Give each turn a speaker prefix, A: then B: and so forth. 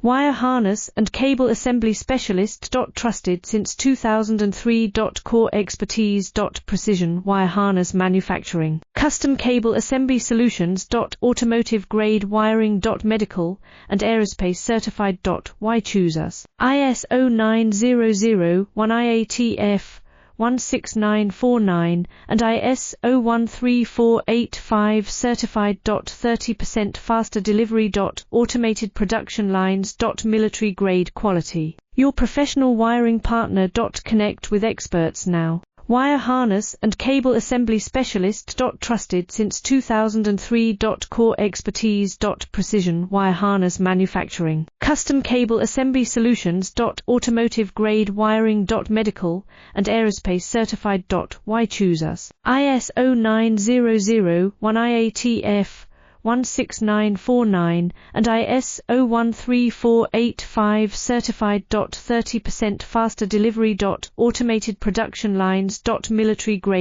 A: Wire harness and cable assembly specialist. Trusted since 2003. Core expertise. Precision wire harness manufacturing. Custom cable assembly solutions. Automotive grade wiring. Medical and aerospace certified. Why choose us? ISO 9001 IATF 16949 and ISO 13485 certified. 30% faster delivery. Automated production lines. Military grade quality. Your professional wiring partner. Connect with experts now. Wire harness and cable assembly specialist. Trusted since 2003. Core expertise. Precision wire harness manufacturing. Custom cable assembly solutions. Automotive grade wiring. Medical and aerospace certified. Why choose us? ISO 9001 IATF 16949 and ISO 13485 certified. 30% faster delivery. Automated production lines. Military grade